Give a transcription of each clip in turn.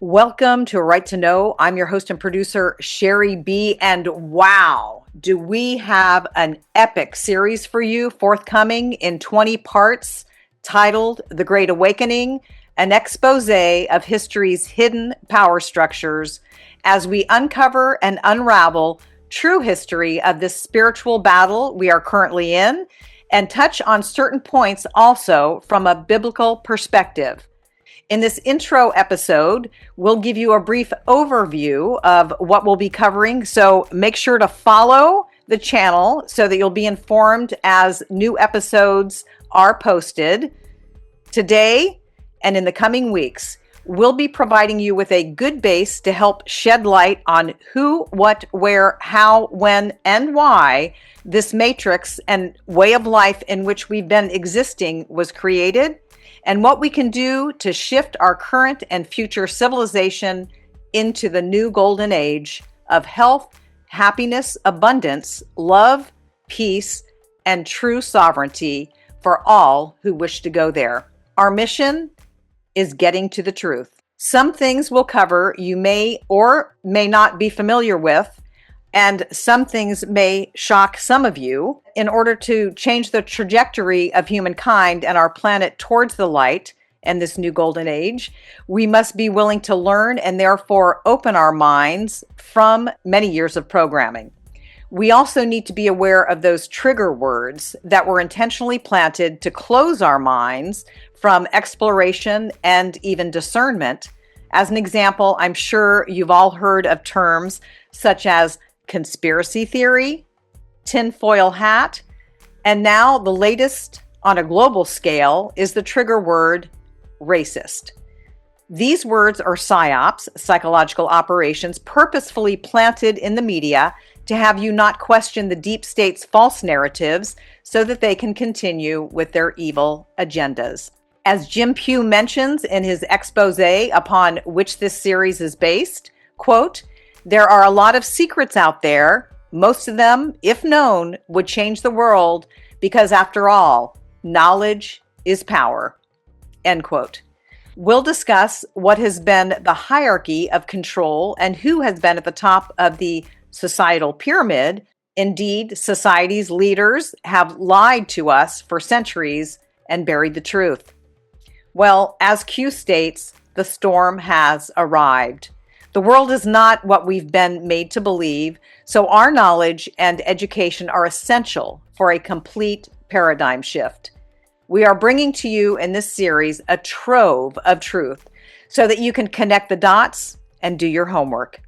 Welcome to A Right to Know. I'm your host and producer, Sherry B. And wow, do we have an epic series for you forthcoming in 20 parts titled The Great Awakening, an expose of history's hidden power structures as we uncover and unravel true history of this spiritual battle we are currently in and touch on certain points also from a biblical perspective. In this intro episode, we'll give you a brief overview of what we'll be covering. So make sure to follow the channel so that you'll be informed as new episodes are posted. Today and in the coming weeks, we'll be providing you with a good base to help shed light on who, what, where, how, when, and why this matrix and way of life in which we've been existing was created, and what we can do to shift our current and future civilization into the new golden age of health, happiness, abundance, love, peace, and true sovereignty for all who wish to go there. Our mission is getting to the truth. Some things we'll cover you may or may not be familiar with, and some things may shock some of you. In order to change the trajectory of humankind and our planet towards the light and this new golden age, we must be willing to learn and therefore open our minds from many years of programming. We also need to be aware of those trigger words that were intentionally planted to close our minds from exploration and even discernment. As an example, I'm sure you've all heard of terms such as conspiracy theory, tinfoil hat, and now the latest on a global scale is the trigger word racist. These words are psyops, psychological operations, purposefully planted in the media to have you not question the deep state's false narratives so that they can continue with their evil agendas. As JimPugh mentions in his expose upon which this series is based, quote, "There are a lot of secrets out there. Most of them, if known, would change the world because after all, knowledge is power." End quote. We'll discuss what has been the hierarchy of control and who has been at the top of the societal pyramid. Indeed, society's leaders have lied to us for centuries and buried the truth. Well, as Q states, the storm has arrived. The world is not what we've been made to believe, so our knowledge and education are essential for a complete paradigm shift. We are bringing to you in this series a trove of truth so that you can connect the dots and do your homework.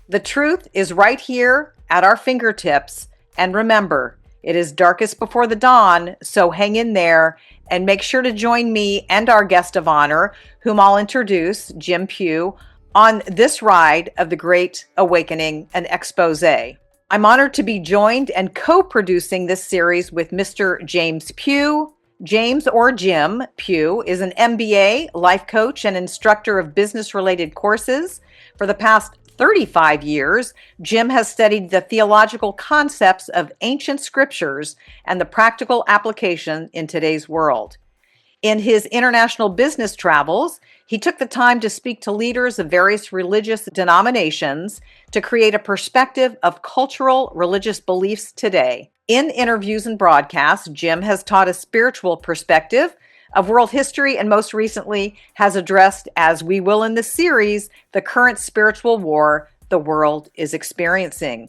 The truth is right here at our fingertips, and remember, it is darkest before the dawn, so hang in there and make sure to join me and our guest of honor, whom I'll introduce, JimPugh, on this ride of the Great Awakening, an expose. I'm honored to be joined and co-producing this series with Mr. James Pugh. James, or Jim Pugh, is an MBA, life coach, and instructor of business-related courses. For the past 35 years, Jim has studied the theological concepts of ancient scriptures and the practical application in today's world. In his international business travels, he took the time to speak to leaders of various religious denominations to create a perspective of cultural religious beliefs today. In interviews and broadcasts, Jim has taught a spiritual perspective of world history and most recently has addressed, as we will in this series, the current spiritual war the world is experiencing.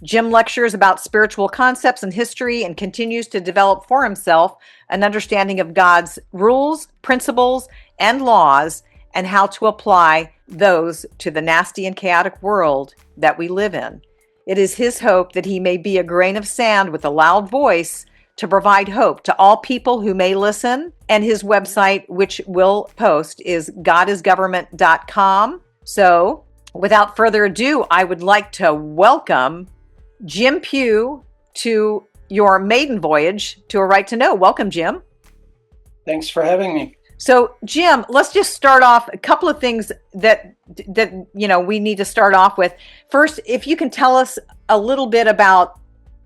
Jim lectures about spiritual concepts and history and continues to develop for himself an understanding of God's rules, principles, and laws, and how to apply those to the nasty and chaotic world that we live in. It is his hope that he may be a grain of sand with a loud voice to provide hope to all people who may listen. And his website, which we'll post, is godisgovernment.com. So without further ado, I would like to welcome JimPugh to your maiden voyage to A Right to Know. Welcome, Jim. Thanks for having me. So, Jim, let's just start off a couple of things that we need to start off with. First, if you can tell us a little bit about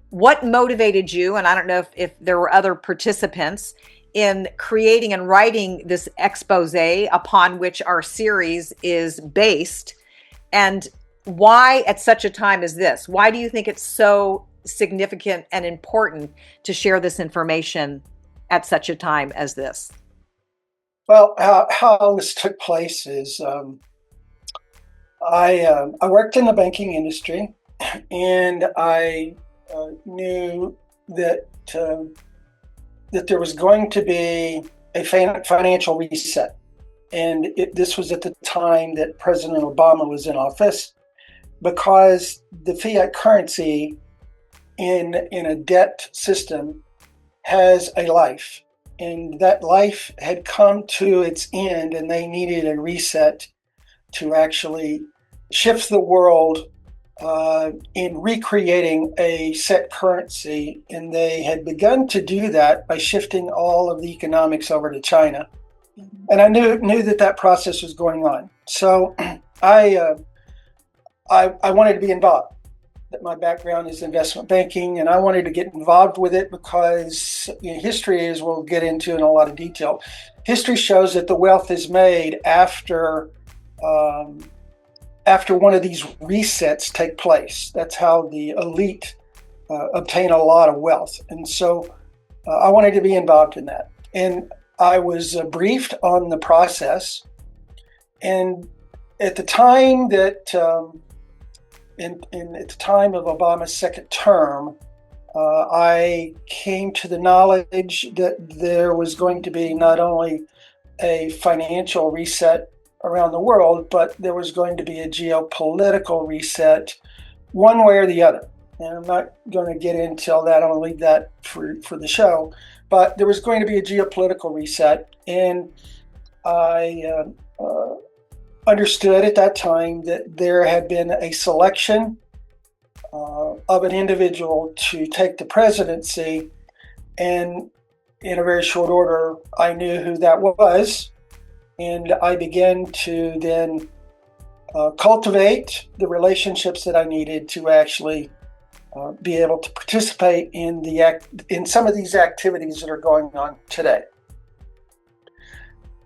what motivated you, and I don't know if there were other participants in creating and writing this expose upon which our series is based, and why at such a time as this? Why do you think it's so significant and important to share this information at such a time as this? Well, how this took place is I worked in the banking industry, and I knew that that there was going to be a financial reset, and this was at the time that President Obama was in office, because the fiat currency in a debt system has a life, and that life had come to its end, and they needed a reset to actually shift the world in recreating a set currency. And they had begun to do that by shifting all of the economics over to China. And I knew that process was going on. So I wanted to be involved. That my background is investment banking, and I wanted to get involved with it because history, as we'll get into in a lot of detail, history shows that the wealth is made after one of these resets take place. That's how the elite obtain a lot of wealth. And so I wanted to be involved in that. And I was briefed on the process. And at the time that, at the time of Obama's second term, I came to the knowledge that there was going to be not only a financial reset around the world, but there was going to be a geopolitical reset one way or the other. And I'm not going to get into all that. I'm going to leave that for the show. But there was going to be a geopolitical reset. And I understood at that time that there had been a selection of an individual to take the presidency. And in a very short order, I knew who that was. And I began to then cultivate the relationships that I needed to actually be able to participate in some of these activities that are going on today.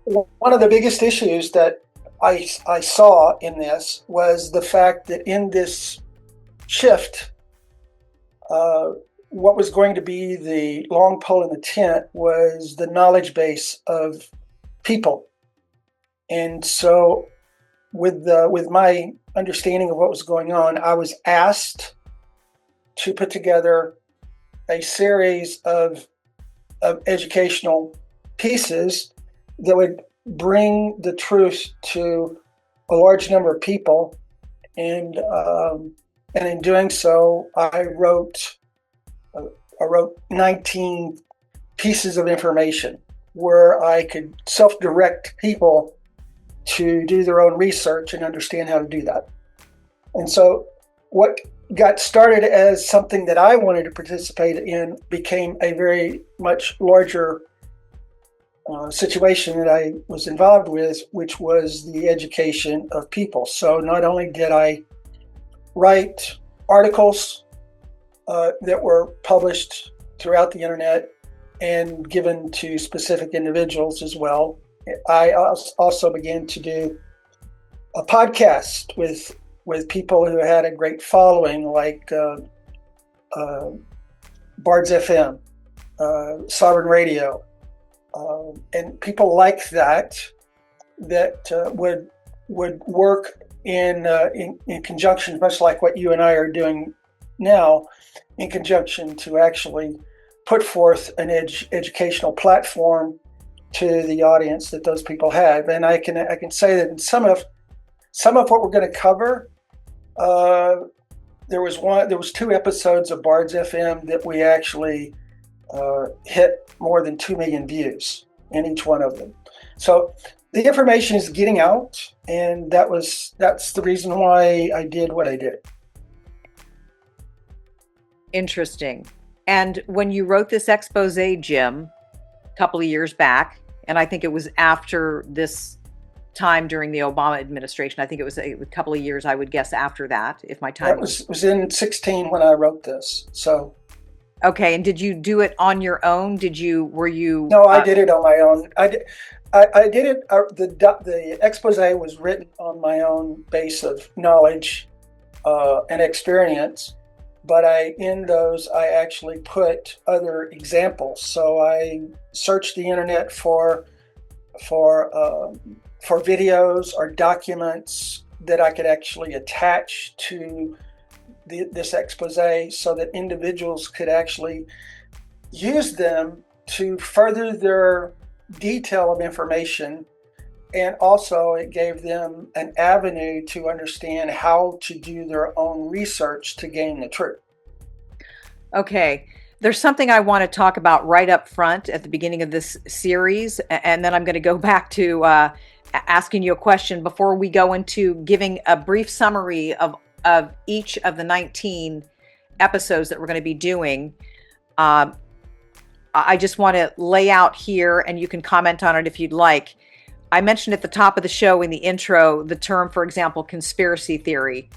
One of the biggest issues that I saw in this was the fact that in this shift, what was going to be the long pole in the tent was the knowledge base of people. And so with my understanding of what was going on, I was asked to put together a series of educational pieces that would bring the truth to a large number of people. And in doing so, I wrote 19 pieces of information where I could self-direct people to do their own research and understand how to do that. And so what got started as something that I wanted to participate in became a very much larger situation that I was involved with, which was the education of people. So not only did I write articles that were published throughout the internet and given to specific individuals as well, I also began to do a podcast with people who had a great following, like Bards FM, Sovereign Radio, and people like that would work in conjunction, much like what you and I are doing now, in conjunction to actually put forth an educational platform to the audience that those people have. And I can say that in some of what we're going to cover, there was 2 episodes of Bards FM that we actually hit more than 2 million views in each one of them. So the information is getting out, and that's the reason why I did what I did. Interesting. And when you wrote this expose, Jim, a couple of years back, and I think it was after this time during the Obama administration. I think it was a couple of years, I would guess, after that, if my time was in 2016 when I wrote this. So Okay, and did you do it on your own? Were you, No, I did it on my own. I did it. The expose was written on my own base of knowledge and experience, but in those I actually put other examples. So I searched the internet for for videos or documents that I could actually attach to this expose, so that individuals could actually use them to further their detail of information. And also, it gave them an avenue to understand how to do their own research to gain the truth. okay. There's something I want to talk about right up front at the beginning of this series, and then I'm going to go back to asking you a question before we go into giving a brief summary of each of the 19 episodes that we're going to be doing. Um, I just want to lay out here, and you can comment on it if you'd like. I mentioned at the top of the show in the intro the term, for example, conspiracy theory.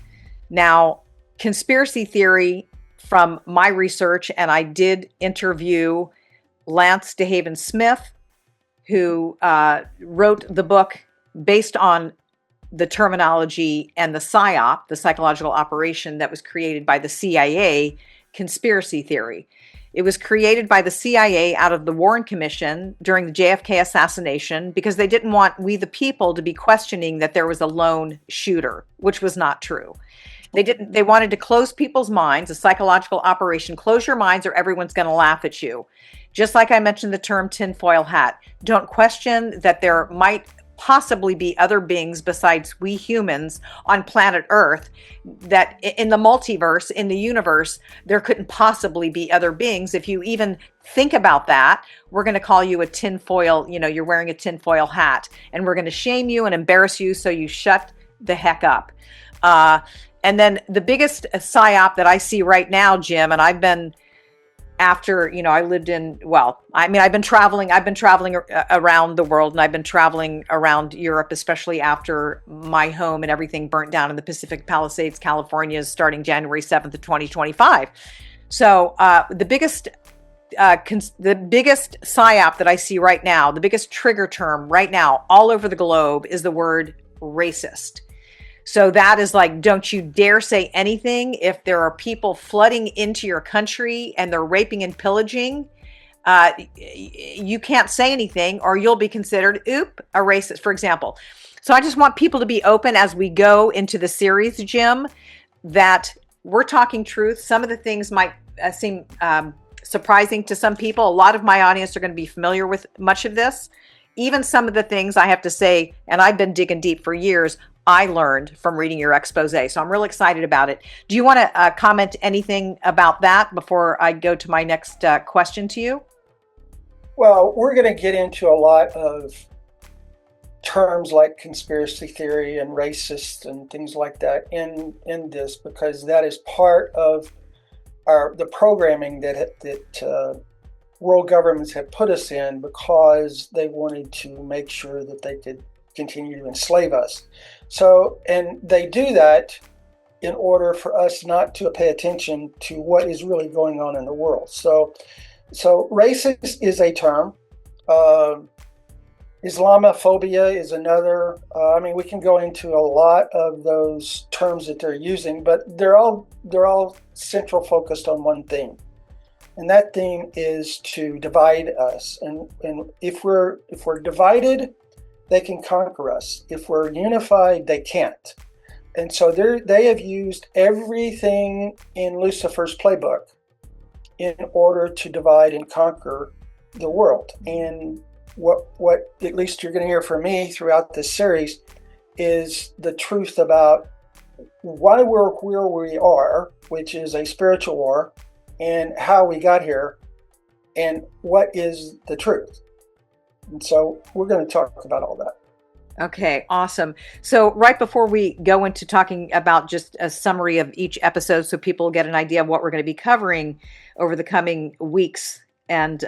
Now, conspiracy theory, from my research, and I did interview Lance DeHaven Smith, who wrote the book based on the terminology and the PSYOP, the psychological operation that was created by the CIA, conspiracy theory. It was created by the CIA out of the Warren Commission during the JFK assassination because they didn't want we the people to be questioning that there was a lone shooter, which was not true. They wanted to close people's minds, a psychological operation. Close your minds or everyone's going to laugh at you. Just like I mentioned the term tinfoil hat. Don't question that there might possibly be other beings besides we humans on planet Earth, that in the multiverse, in the universe, there couldn't possibly be other beings. If you even think about that, we're going to call you a tinfoil, you're wearing a tinfoil hat, and we're going to shame you and embarrass you so you shut the heck up. And then the biggest psyop that I see right now, Jim, and I've been after, I lived in, I've been traveling around the world, and I've been traveling around Europe, especially after my home and everything burnt down in the Pacific Palisades, California, starting January 7th of 2025. So the biggest psyop that I see right now, the biggest trigger term right now all over the globe is the word racist. So that is like, don't you dare say anything. If there are people flooding into your country and they're raping and pillaging, you can't say anything or you'll be considered, a racist, for example. So I just want people to be open as we go into the series, Jim, that we're talking truth. Some of the things might seem surprising to some people. A lot of my audience are going to be familiar with much of this. Even some of the things I have to say, and I've been digging deep for years, I learned from reading your expose. So I'm really excited about it. Do you want to comment anything about that before I go to my next question to you? Well, we're going to get into a lot of terms like conspiracy theory and racist and things like that in this, because that is part of the programming that world governments have put us in, because they wanted to make sure that they could continue to enslave us. So, and they do that in order for us not to pay attention to what is really going on in the world. So racist is a term. Islamophobia is another. We can go into a lot of those terms that they're using, but they're all central focused on one thing, and that thing is to divide us. And if we're divided, they can conquer us. If we're unified, they can't. And so they have used everything in Lucifer's playbook in order to divide and conquer the world. And what at least you're going to hear from me throughout this series is the truth about why we're where we are, which is a spiritual war, and how we got here, and what is the truth. And so we're going to talk about all that. Okay, awesome. So right before we go into talking about just a summary of each episode so people get an idea of what we're going to be covering over the coming weeks and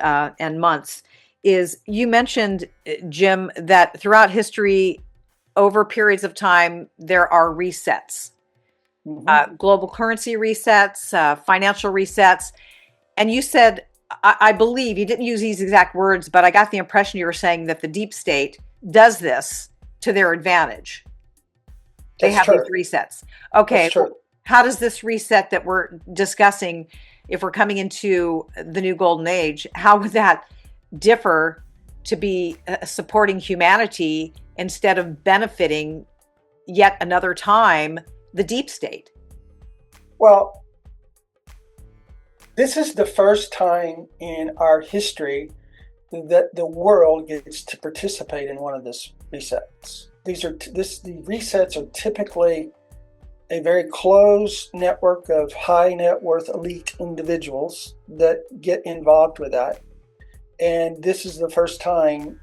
months, is you mentioned, Jim, that throughout history, over periods of time, there are resets, global currency resets, financial resets. And you said, I believe you didn't use these exact words, but I got the impression you were saying that the deep state does this to their advantage. They That's have these true. resets. That's Okay. Well, true. how does this reset that we're discussing, if we're coming into the new golden age, how would that differ to be supporting humanity instead of benefiting yet another time the deep state? Well, this is the first time in our history that the world gets to participate in one of these resets. The resets are typically a very close network of high net worth elite individuals that get involved with that. And this is the first time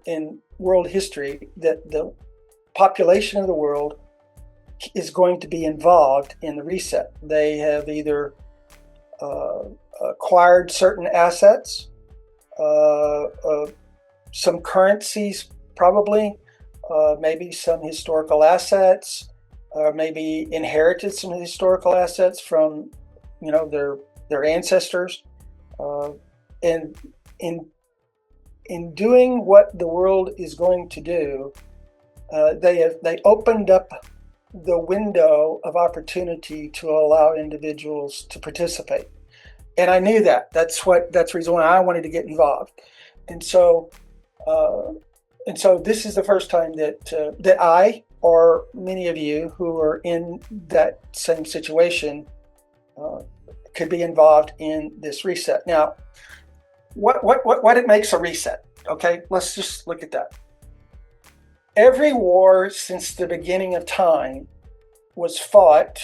in world history that the population of the world is going to be involved in the reset. They have either acquired certain assets, some currencies, probably, maybe some historical assets, maybe inherited some historical assets from, their ancestors, and in doing what the world is going to do, they opened up the window of opportunity to allow individuals to participate. And I knew that. That's the reason why I wanted to get involved. And so this is the first time that I, or many of you who are in that same situation, could be involved in this reset. Now, what it makes a reset? Okay, let's just look at that. Every war since the beginning of time was fought,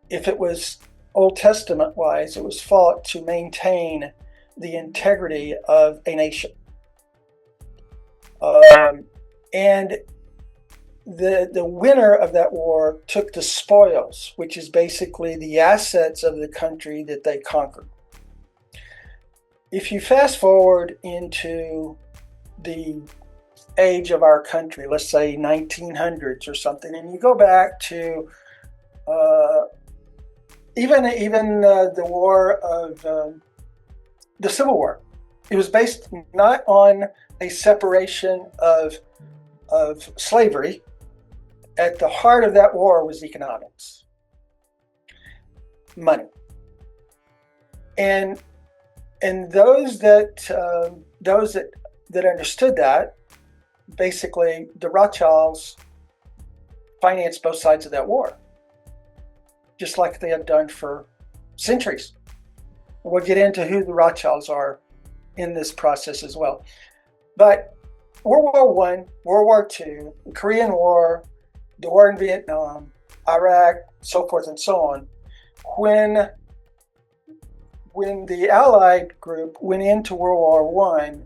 if it was Old Testament wise, it was fought to maintain the integrity of a nation. And the winner of that war took the spoils, which is basically the assets of the country that they conquered. If you fast forward into the age of our country, let's say 1900s or something, and you go back to even the war of the Civil War, it was based not on a separation of slavery. At the heart of that war was economics, money, and those that understood that, basically the Rothschilds financed both sides of that war, just like they have done for centuries. We'll get into who the Rothschilds are in this process as well. But World War I, World War II, the Korean War, the war in Vietnam, Iraq, so forth and so on, when the Allied group went into World War I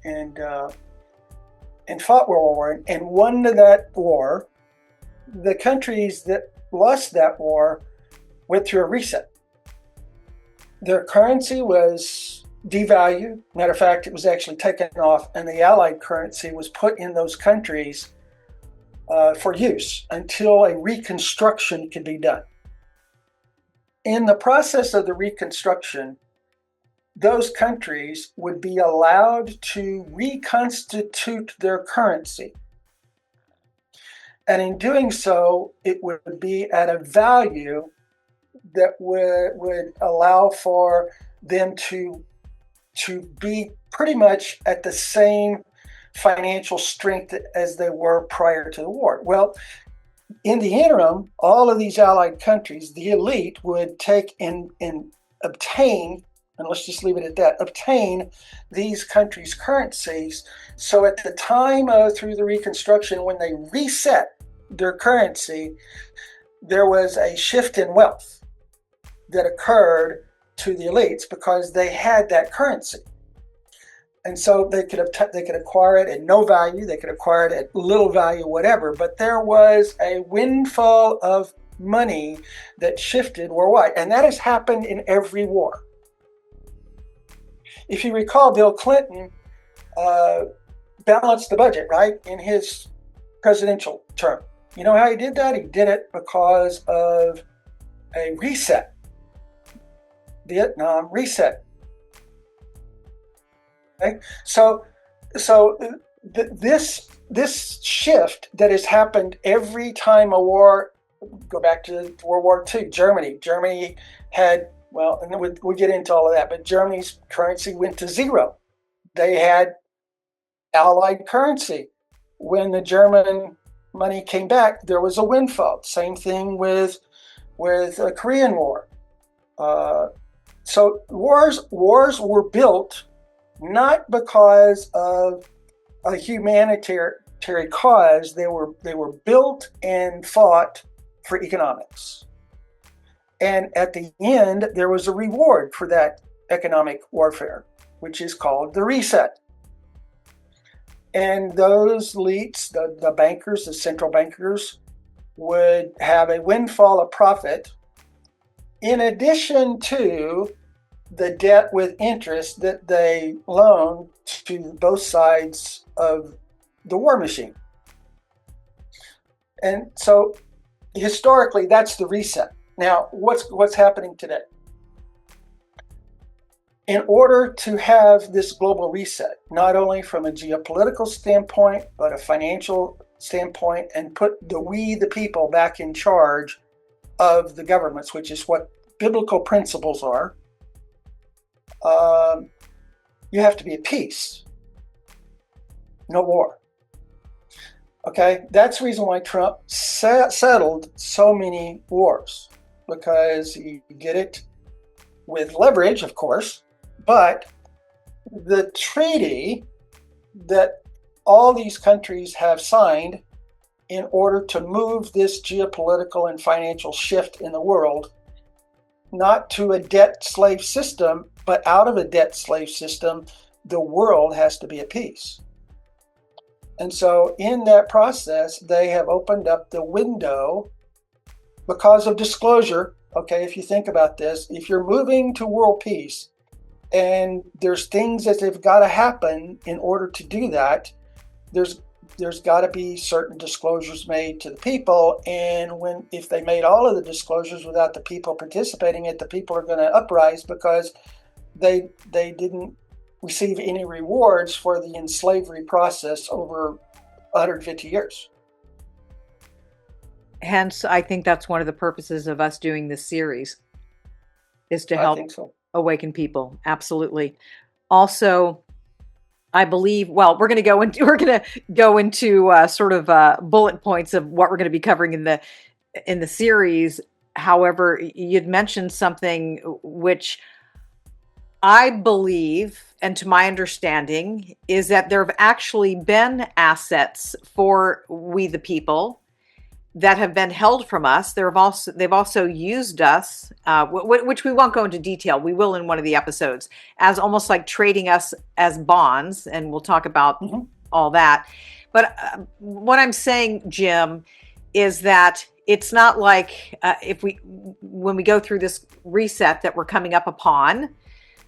and fought World War I and won that war, the countries that lost that war went through a reset. Their currency was devalued. Matter of fact, it was actually taken off, and the Allied currency was put in those countries for use until a reconstruction could be done. In the process of the reconstruction, those countries would be allowed to reconstitute their currency. And in doing so, it would be at a value that would allow for them to be pretty much at the same financial strength as they were prior to the war. Well, in the interim, all of these allied countries, the elite would take and obtain, and let's just leave it at that, obtain these countries' currencies. So at the time through the Reconstruction, when they reset their currency, there was a shift in wealth that occurred to the elites because they had that currency. And so they could acquire it at no value, they could acquire it at little value, whatever, but there was a windfall of money that shifted worldwide. And that has happened in every war. If you recall, Bill Clinton balanced the budget, right, in his presidential term. You know how he did that? He did it because of a reset. Vietnam reset. Okay? So this shift that has happened every time a war, go back to World War II, Germany had, well, and we'll get into all of that, but Germany's currency went to zero. They had allied currency. When the German money came back, there was a windfall. Same thing with the Korean War. So wars were built not because of a humanitarian cause. They were built and fought for economics. And at the end, there was a reward for that economic warfare, which is called the reset. And those elites, the bankers, the central bankers, would have a windfall of profit in addition to the debt with interest that they loaned to both sides of the war machine. And so historically, that's the reset. Now, what's happening today? In order to have this global reset, not only from a geopolitical standpoint, but a financial standpoint, and put the people back in charge of the governments, which is what biblical principles are, you have to be at peace, no war. Okay, that's the reason why Trump settled so many wars, because you get it with leverage, of course, but the treaty that all these countries have signed in order to move this geopolitical and financial shift in the world, not to a debt slave system, but out of a debt slave system, the world has to be at peace. And so in that process, they have opened up the window because of disclosure. Okay, if you think about this, if you're moving to world peace and there's things that have got to happen in order to do that, there's got to be certain disclosures made to the people. And if they made all of the disclosures without the people participating in it, the people are going to uprise because they didn't receive any rewards for the enslavery process over 150 years. Hence, I think that's one of the purposes of us doing this series, is to help awaken people. Absolutely. Also, I believe, well, we're going to go into sort of bullet points of what we're going to be covering in the series. However, you'd mentioned something which I believe, and to my understanding, is that there have actually been assets for we the people that have been held from us. They've also used us, which we won't go into detail. We will in one of the episodes, as almost like trading us as bonds, and we'll talk about all that. But what I'm saying, Jim, is that it's not like when we go through this reset that we're coming up upon,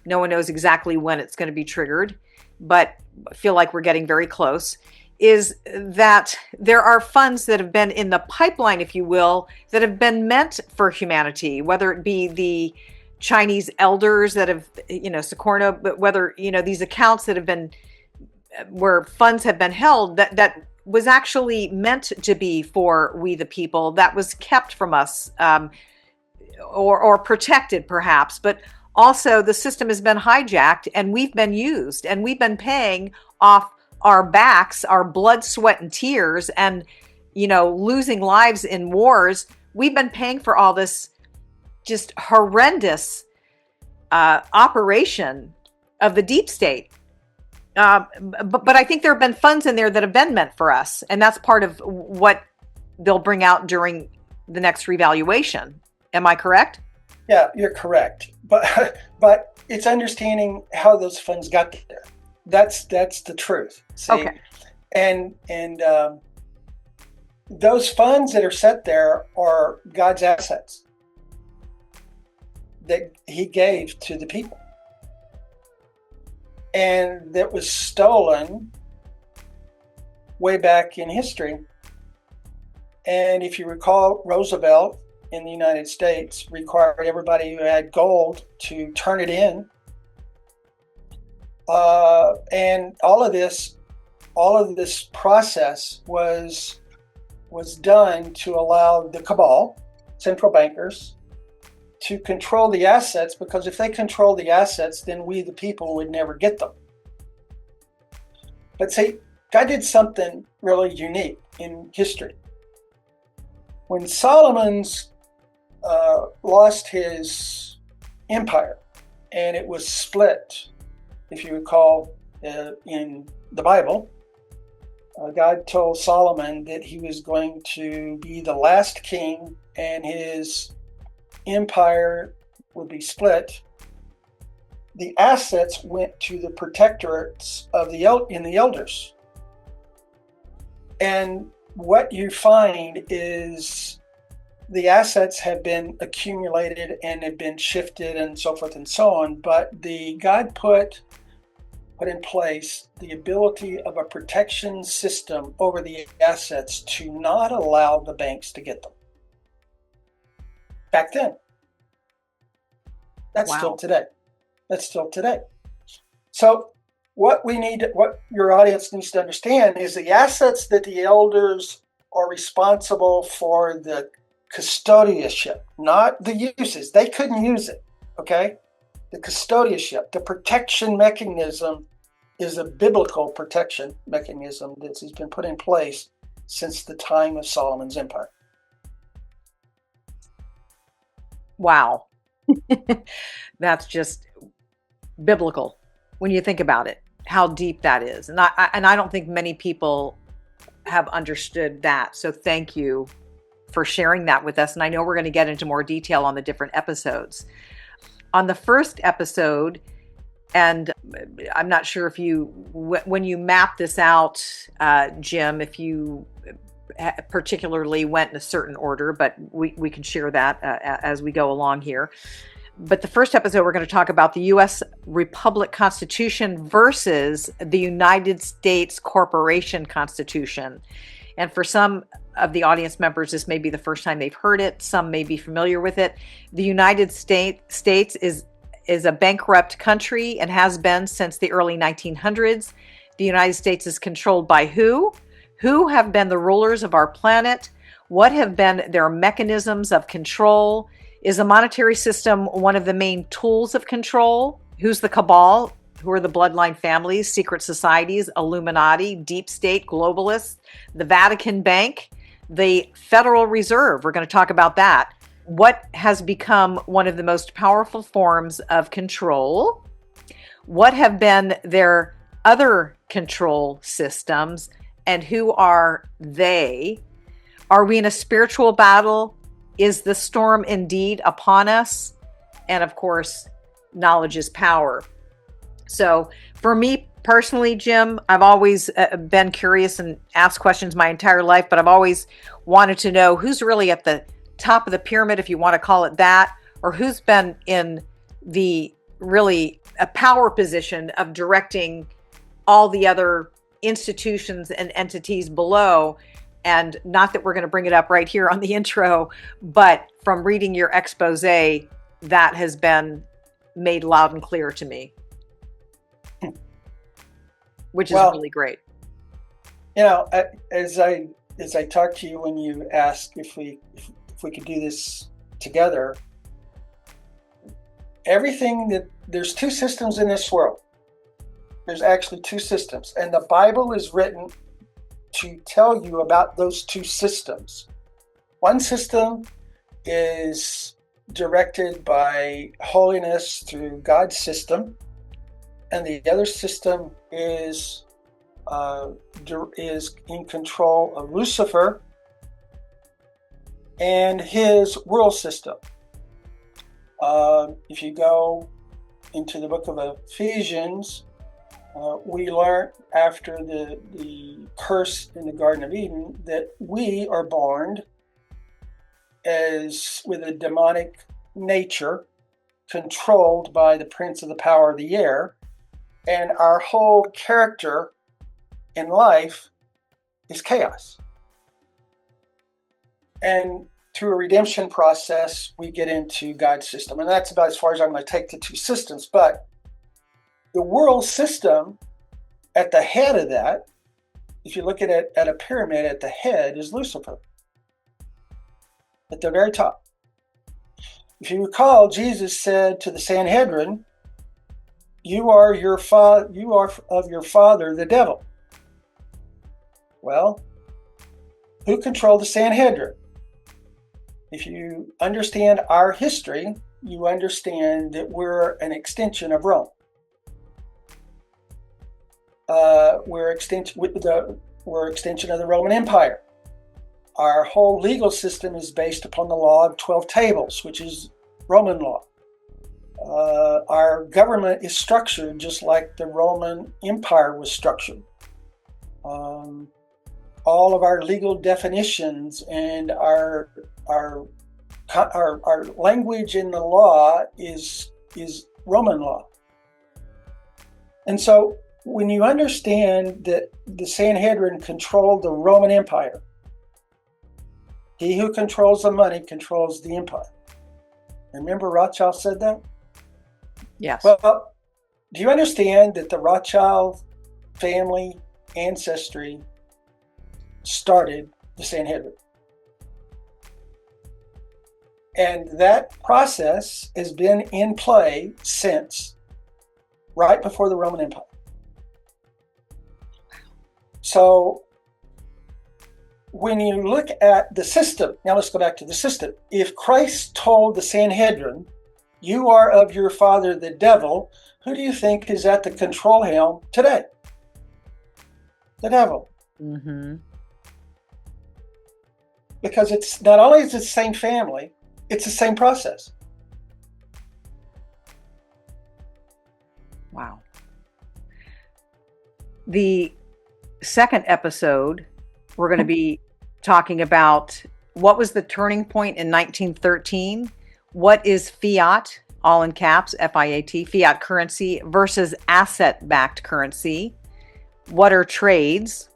no one knows exactly when it's going to be triggered, but I feel like we're getting very close, is that there are funds that have been in the pipeline, if you will, that have been meant for humanity, whether it be the Chinese elders that have, Socorro, but whether, these accounts that have been, where funds have been held, that was actually meant to be for we the people, that was kept from us, or protected perhaps, but also the system has been hijacked and we've been used and we've been paying off our backs, our blood, sweat, and tears, and, losing lives in wars. We've been paying for all this just horrendous operation of the deep state. But I think there have been funds in there that have been meant for us. And that's part of what they'll bring out during the next revaluation. Am I correct? Yeah, you're correct. But it's understanding how those funds got there. That's the truth. See? Okay. And those funds that are set there are God's assets that he gave to the people. And that was stolen way back in history. And if you recall, Roosevelt in the United States required everybody who had gold to turn it in. And all of this process was done to allow the cabal, central bankers, to control the assets, because if they control the assets, then we, the people, would never get them. But see, God did something really unique in history. When Solomon's lost his empire, and it was split, if you recall, in the Bible, God told Solomon that he was going to be the last king and his empire would be split. The assets went to the protectorates of the elders. And what you find is the assets have been accumulated and have been shifted and so forth and so on, but God put in place the ability of a protection system over the assets to not allow the banks to get them. Back then. That's still today. So what your audience needs to understand is the assets that the elders are responsible for, the custodianship, not the uses. They couldn't use it, okay? The custodianship, the protection mechanism, is a biblical protection mechanism that has been put in place since the time of Solomon's empire. Wow. That's just biblical when you think about it, how deep that is. And I don't think many people have understood that. So thank you for sharing that with us. And I know we're going to get into more detail on the different episodes. On the first episode, and I'm not sure if when you map this out, Jim, if you particularly went in a certain order, but we can share that as we go along here. But the first episode, we're going to talk about the U.S. Republic Constitution versus the United States Corporation Constitution. And for some of the audience members, this may be the first time they've heard it. Some may be familiar with it. The United States is a bankrupt country and has been since the early 1900s. The United States is controlled by who? Who have been the rulers of our planet? What have been their mechanisms of control? Is a monetary system one of the main tools of control? Who's the cabal? Who are the bloodline families, secret societies, Illuminati, deep state, globalists, the Vatican Bank, the Federal Reserve? We're going to talk about that. What has become one of the most powerful forms of control? What have been their other control systems, and who are they? Are we in a spiritual battle? Is the storm indeed upon us? And of course, knowledge is power. So for me personally, Jim, I've always been curious and asked questions my entire life, but I've always wanted to know who's really at the top of the pyramid, if you want to call it that, or who's been in the really a power position of directing all the other institutions and entities below. And not that we're going to bring it up right here on the intro, but from reading your expose, that has been made loud and clear to me, which is really great. You know, as I talked to you when you asked if we could do this together, there's two systems in this world. There's actually two systems, and the Bible is written to tell you about those two systems. One system is directed by holiness through God's system, and the other system is in control of Lucifer and his world system. If you go into the book of Ephesians, we learn after the curse in the Garden of Eden that we are born with a demonic nature controlled by the prince of the power of the air, and our whole character in life is chaos. And through a redemption process, we get into God's system. And that's about as far as I'm going to take the two systems. But the world system, at the head of that, if you look at it at a pyramid, at the head is Lucifer, at the very top. If you recall, Jesus said to the Sanhedrin, you are of your father, the devil. Well, who controlled the Sanhedrin? If you understand our history, you understand that we're an extension of Rome. We're extension of the Roman Empire. Our whole legal system is based upon the law of 12 tables, which is Roman law. Our government is structured just like the Roman Empire was structured. All of our legal definitions and our language in the law is Roman law. And so when you understand that the Sanhedrin controlled the Roman Empire, he who controls the money controls the empire. Remember Rothschild said that? Yes. Well, do you understand that the Rothschild family ancestry started the Sanhedrin? And that process has been in play since right before the Roman Empire. So when you look at the system, now let's go back to the system. If Christ told the Sanhedrin, you are of your father the devil, who do you think is at the control helm today? The devil. Mm-hmm. Because it's not only is it the same family, it's the same process. Wow. The second episode, we're going to be talking about what was the turning point in 1913. What is fiat, all in caps, FIAT, fiat currency versus asset-backed currency? What are trades?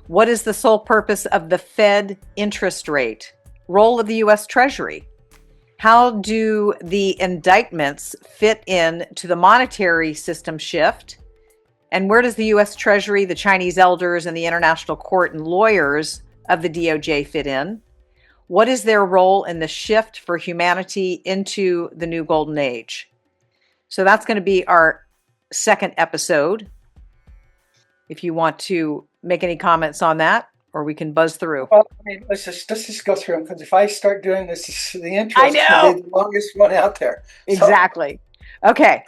What is the sole purpose of the Fed interest rate? Role of the U.S. Treasury? How do the indictments fit in to the monetary system shift? And where does the U.S. Treasury, the Chinese elders, and the International Court and lawyers of the DOJ fit in? What is their role in the shift for humanity into the new golden age? So that's going to be our second episode. If you want to make any comments on that, or we can buzz through. Well, I mean, let's just go through them, because if I start doing this, the intro I is going to be the longest one out there. Exactly. So. Okay.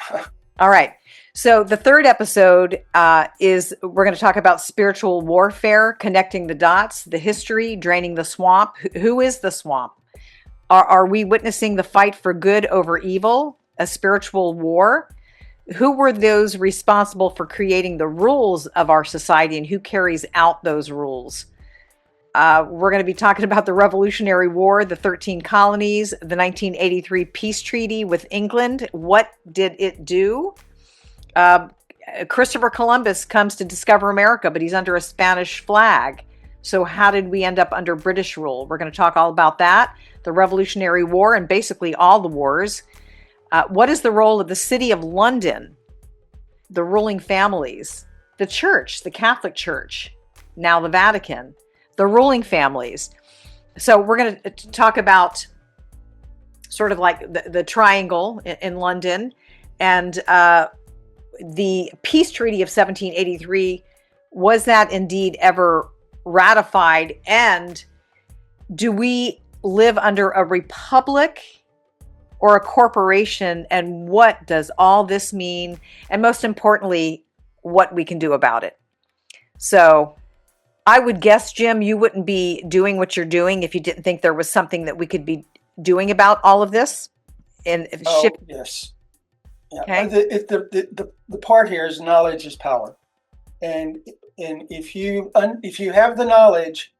All right. So the third episode is we're going to talk about spiritual warfare, connecting the dots, the history, draining the swamp. Who is the swamp? Are we witnessing the fight for good over evil, a spiritual war? Who were those responsible for creating the rules of our society, and who carries out those rules? We're going to be talking about the Revolutionary War, the 13 colonies, the 1983 peace treaty with England. What did it do? Christopher Columbus comes to discover America, but he's under a Spanish flag. So how did we end up under British rule? We're going to talk all about that, the Revolutionary War, and basically all the wars. What is the role of the City of London, the ruling families, the church, the Catholic Church, now the Vatican, the ruling families? So we're going to talk about sort of like the triangle in London, and the peace treaty of 1783. Was that indeed ever ratified? And do we live under a republic or a corporation? And what does all this mean? And most importantly, what we can do about it. So I would guess, Jim, you wouldn't be doing what you're doing if you didn't think there was something that we could be doing about all of this. Yes. Yeah. Okay. The part here is knowledge is power, and if you have the knowledge,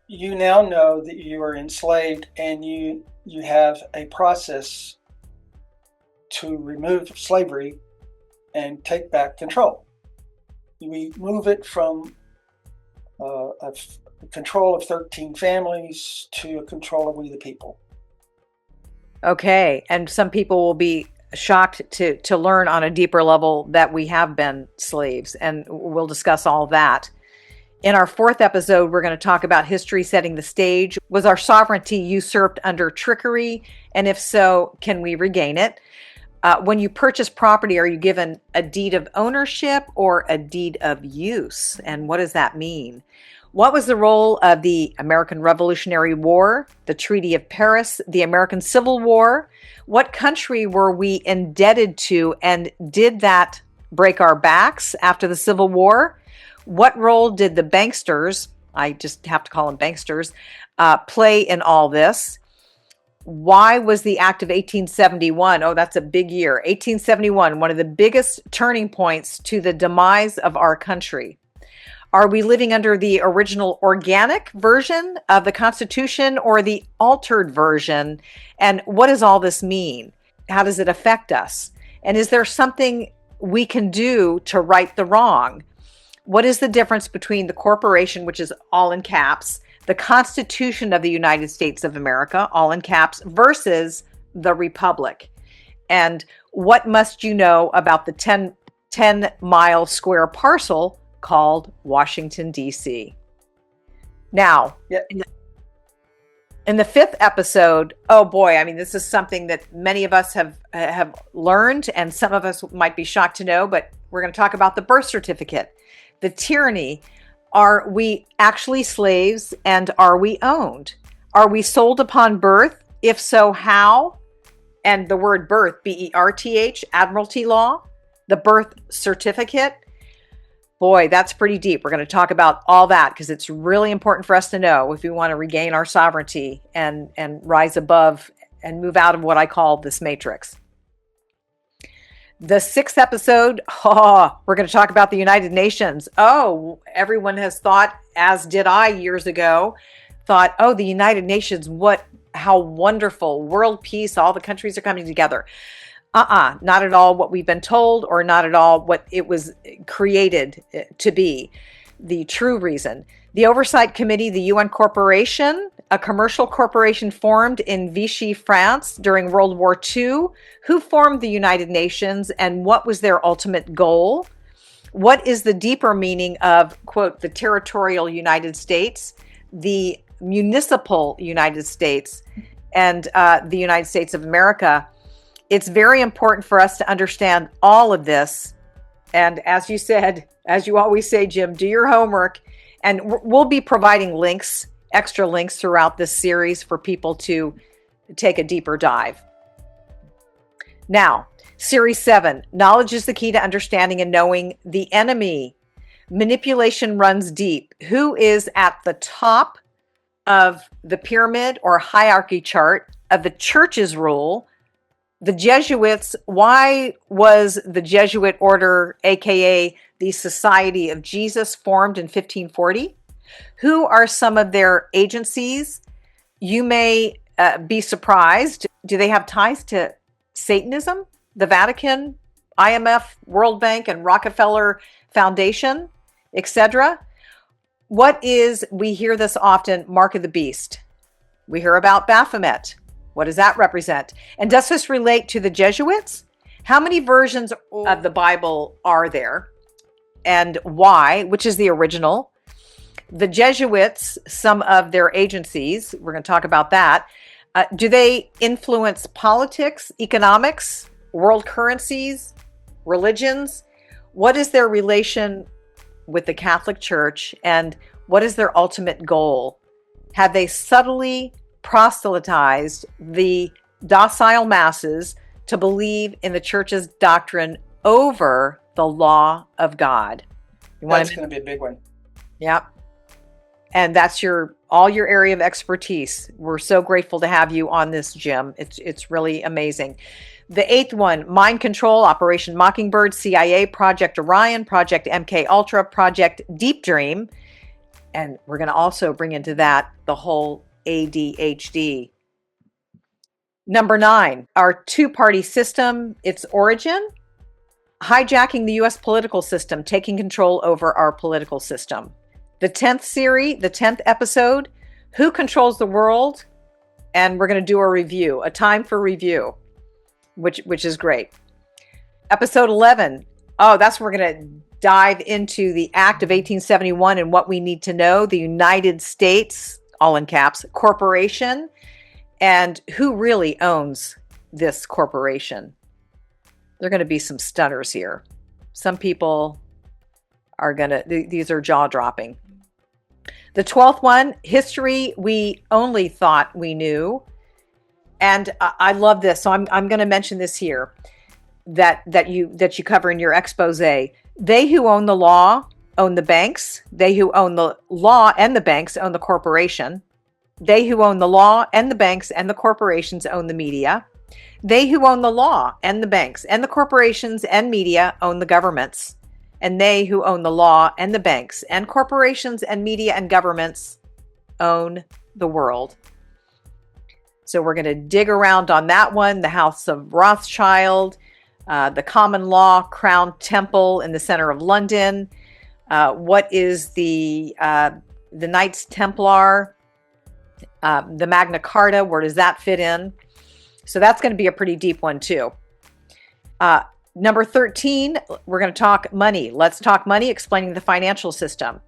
you now know that you are enslaved, and you have a process to remove slavery and take back control. We move it from control of 13 families to control of we the people. Okay. And some people will be shocked to learn on a deeper level that we have been slaves, and we'll discuss all that. In our fourth episode, we're going to talk about history setting the stage. Was our sovereignty usurped under trickery? And if so, can we regain it? When you purchase property, are you given a deed of ownership or a deed of use? And what does that mean? What was the role of the American Revolutionary War, the Treaty of Paris, the American Civil War? What country were we indebted to, and did that break our backs after the Civil War? What role did the banksters, I just have to call them banksters, play in all this? Why was the Act of 1871? Oh, that's a big year. 1871, one of the biggest turning points to the demise of our country. Are we living under the original organic version of the Constitution or the altered version? And what does all this mean? How does it affect us? And is there something we can do to right the wrong? What is the difference between the corporation, which is all in caps, the Constitution of the United States of America, all in caps, versus the Republic? And what must you know about the 10-mile square parcel called Washington, D.C.? Now, in the fifth episode, oh boy, I mean, this is something that many of us have learned, and some of us might be shocked to know, but we're going to talk about the birth certificate, the tyranny. Are we actually slaves, and are we owned? Are we sold upon birth? If so, how? And the word birth, B-E-R-T-H, admiralty law, the birth certificate. Boy, that's pretty deep. We're going to talk about all that because it's really important for us to know if we want to regain our sovereignty and rise above and move out of what I call this matrix. The sixth episode, we're going to talk about the United Nations. Oh, everyone has thought, as did I years ago, thought, oh, the United Nations, how wonderful, world peace, all the countries are coming together. Not at all what we've been told, or not at all what it was created to be. The true reason. The Oversight Committee, the UN corporation, a commercial corporation formed in Vichy, France during World War II. Who formed the United Nations, and what was their ultimate goal? What is the deeper meaning of, quote, the territorial United States, the municipal United States, and the United States of America? It's very important for us to understand all of this. And as you said, as you always say, Jim, do your homework. And we'll be providing links, extra links throughout this series for people to take a deeper dive. Now, Series 7, knowledge is the key to understanding and knowing the enemy. Manipulation runs deep. Who is at the top of the pyramid or hierarchy chart of the church's rule? The Jesuits. Why was the Jesuit order, aka the Society of Jesus, formed in 1540? Who are some of their agencies? You may be surprised. Do they have ties to Satanism, the Vatican, IMF, World Bank, and Rockefeller Foundation, etc.? What is, we hear this often, mark of the beast? We hear about Baphomet. What does that represent? And does this relate to the Jesuits? How many versions of the Bible are there? And why? Which is the original? The Jesuits, some of their agencies, we're going to talk about that. Do they influence politics, economics, world currencies, religions? What is their relation with the Catholic Church, and what is their ultimate goal? Have they subtly proselytized the docile masses to believe in the church's doctrine over the law of God? That's going to be a big one. Yep. And that's all your area of expertise. We're so grateful to have you on this, Jim. It's really amazing. The eighth one, mind control, Operation Mockingbird, CIA, Project Orion, Project MK Ultra, Project Deep Dream. And we're going to also bring into that the whole ADHD. Number 9, our two-party system, its origin, hijacking the U.S. political system, taking control over our political system. The 10th series, the 10th episode, Who Controls the World? And we're going to do a review, a time for review, which is great. Episode 11. Oh, that's where we're going to dive into the Act of 1871 and what we need to know, the United States, all in caps, corporation, and who really owns this corporation. There are going to be some stunners here. Some people are going to, these are jaw-dropping. The 12th one, history we only thought we knew. And I love this. So I'm going to mention this here that you cover in your expose. They who own the law own the banks. They who own the law and the banks own the corporation. They who own the law and the banks and the corporations own the media. They who own the law and the banks and the corporations and media own the governments. And they who own the law and the banks and corporations and media and governments own the world. So we're going to dig around on that one. The House of Rothschild, the common law crown temple in the center of London. What is the Knights Templar? The Magna Carta, where does that fit in? So that's going to be a pretty deep one too. Number 13, we're going to talk money. Let's talk money, explaining the financial system.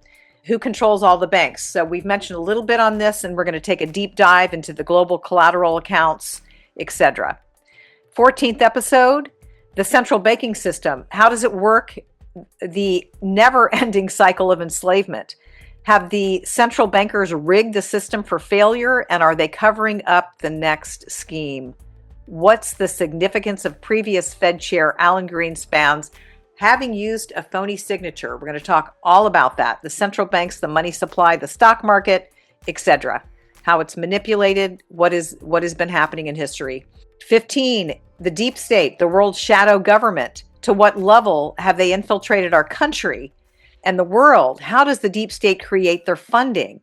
Who controls all the banks? So we've mentioned a little bit on this, and we're going to take a deep dive into the global collateral accounts, etc. 14th episode, the central banking system. How does it work? The never-ending cycle of enslavement. Have the central bankers rigged the system for failure, and are they covering up the next scheme? What's the significance of previous Fed Chair Alan Greenspan's having used a phony signature? We're going to talk all about that. The central banks, the money supply, the stock market, etc. How it's manipulated, what has been happening in history. 15, the deep state, the world's shadow government. To what level have they infiltrated our country and the world? How does the deep state create their funding?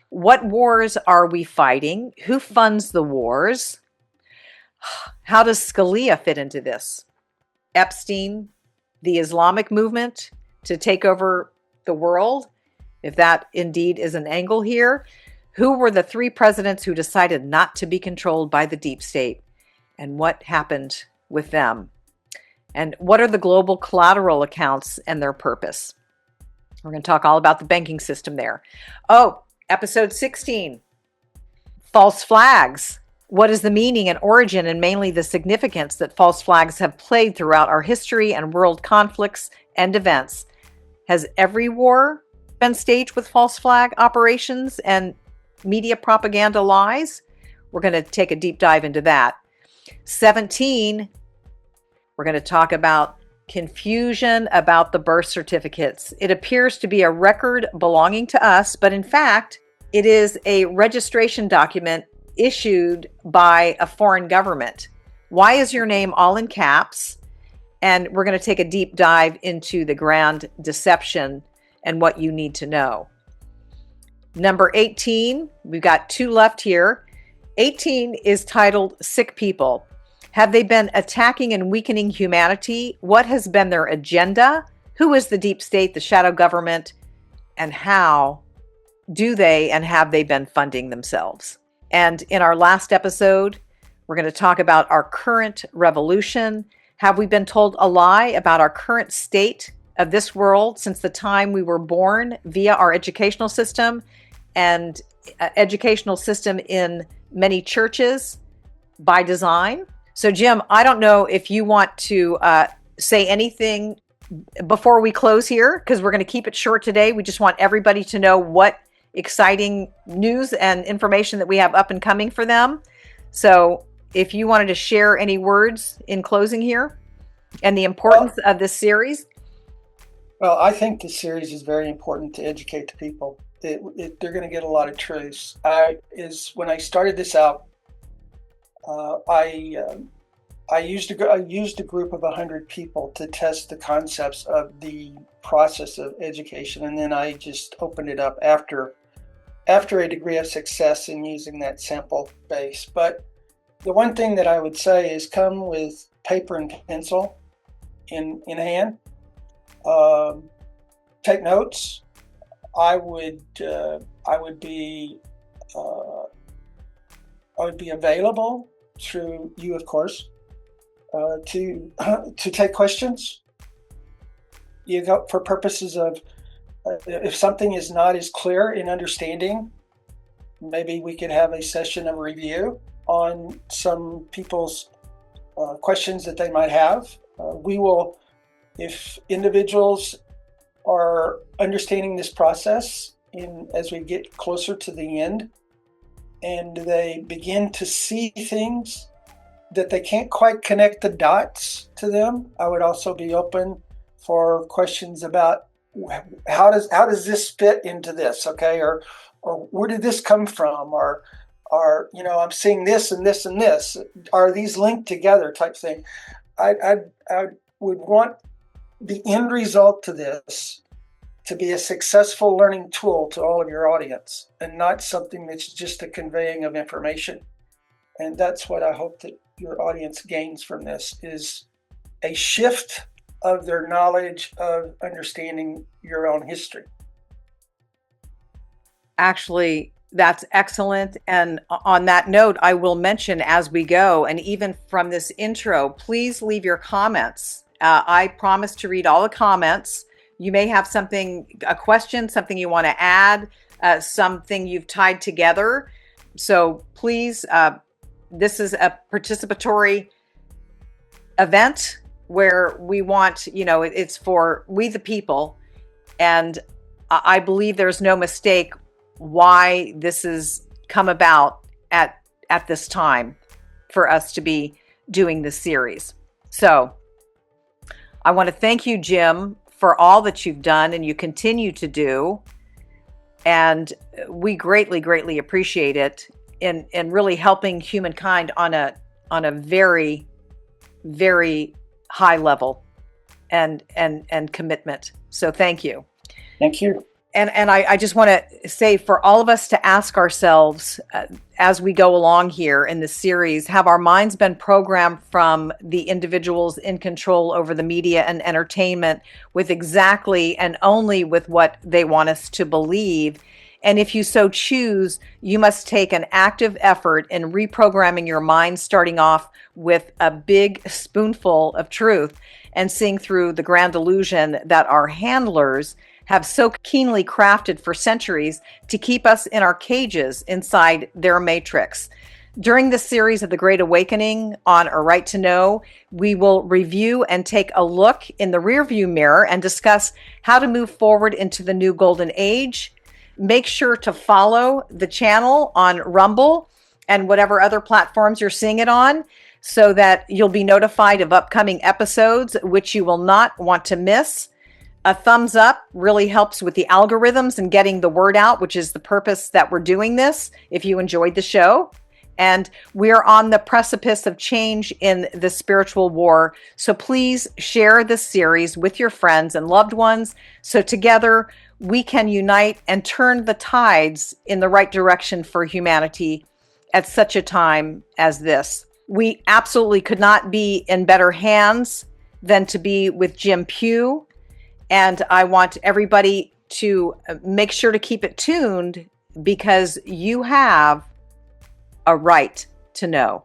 What wars are we fighting? Who funds the wars? How does Scalia fit into this? Epstein, the Islamic movement to take over the world, if that indeed is an angle here. Who were the 3 presidents who decided not to be controlled by the deep state? And what happened with them? And what are the global collateral accounts and their purpose? We're going to talk all about the banking system there. Oh, episode 16, false flags. What is the meaning and origin and mainly the significance that false flags have played throughout our history and world conflicts and events? Has every war been staged with false flag operations and media propaganda lies? We're going to take a deep dive into that. 17, we're going to talk about confusion about the birth certificates. It appears to be a record belonging to us, but in fact, it is a registration document issued by a foreign government. Why is your name all in caps? And we're going to take a deep dive into the grand deception and what you need to know. Number 18, we've got 2 left here. 18 is titled Sick People. Have they been attacking and weakening humanity? What has been their agenda? Who is the deep state, the shadow government, and how do they and have they been funding themselves? And in our last episode, we're going to talk about our current revolution. Have we been told a lie about our current state of this world since the time we were born via our educational system and educational system in many churches by design? So Jim, I don't know if you want to say anything before we close here, because we're going to keep it short today. We just want everybody to know what exciting news and information that we have up and coming for them. So if you wanted to share any words in closing here and the importance of this series. Well, I think this series is very important to educate the people. They're going to get a lot of truths. When I started this out, I used a group of 100 people to test the concepts of the process of education, and then I just opened it up after a degree of success in using that sample base. But the one thing that I would say is come with paper and pencil in hand. Take notes. I would I would be uh, I would be available through you, of course, to to take questions. You go for purposes of if something is not as clear in understanding, maybe we could have a session of review on some people's questions that they might have. We will, if individuals are understanding this process as we get closer to the end and they begin to see things that they can't quite connect the dots to them, I would also be open for questions about how does this fit into this, okay, or where did this come from, or I'm seeing this and this and this. Are these linked together? Type thing. I would want the end result to this to be a successful learning tool to all of your audience, and not something that's just a conveying of information. And that's what I hope that your audience gains from this, is a shift of their knowledge of understanding your own history. Actually, that's excellent. And on that note, I will mention as we go, and even from this intro, please leave your comments. I promise to read all the comments. You may have a question, something you want to add, something you've tied together. So please, this is a participatory event where we want, it's for we the people. And I believe there's no mistake why this has come about at this time for us to be doing this series. So I want to thank you, Jim, for all that you've done and you continue to do. And we greatly, greatly appreciate it in really helping humankind on a very, very high level and commitment. So thank you. Thank you. And I just want to say, for all of us to ask ourselves as we go along here in this series, have our minds been programmed from the individuals in control over the media and entertainment with exactly and only with what they want us to believe? And if you so choose, you must take an active effort in reprogramming your mind, starting off with a big spoonful of truth and seeing through the grand illusion that our handlers have so keenly crafted for centuries to keep us in our cages inside their matrix. During this series of the Great Awakening on A Right to Know, we will review and take a look in the rearview mirror and discuss how to move forward into the new golden age. Make sure to follow the channel on Rumble and whatever other platforms you're seeing it on, so that you'll be notified of upcoming episodes, which you will not want to miss. A thumbs up really helps with the algorithms and getting the word out, which is the purpose that we're doing this, if you enjoyed the show. And we are on the precipice of change in the spiritual war. So please share this series with your friends and loved ones, so together we can unite and turn the tides in the right direction for humanity at such a time as this. We absolutely could not be in better hands than to be with JimPugh. And I want everybody to make sure to keep it tuned, because you have a right to know.